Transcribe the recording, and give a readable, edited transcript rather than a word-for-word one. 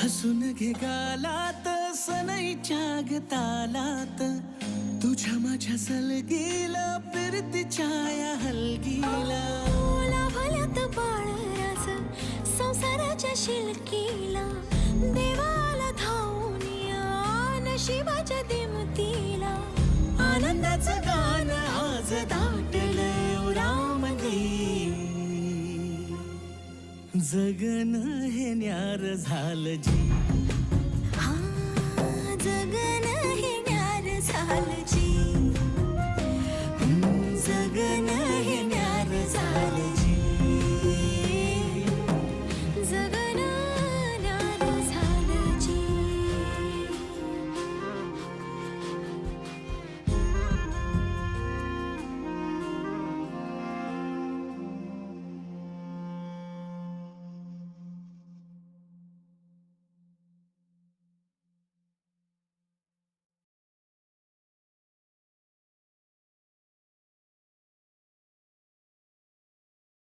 हसून घे गालात सनईच्या ग तालात, तुझ्या माझ्या सलगीला फिरतीच्या या हलगीला. लाभल्यात बाळराज संसाराच्या शिलकीला, देवाला धावून या नशिबाच्या दिमतीला. आनंदाचं गाण आज दाटलंय उरामध्ये, जगन हे न्यार झालं जी. हा, जगन हे न्यार झालं जी.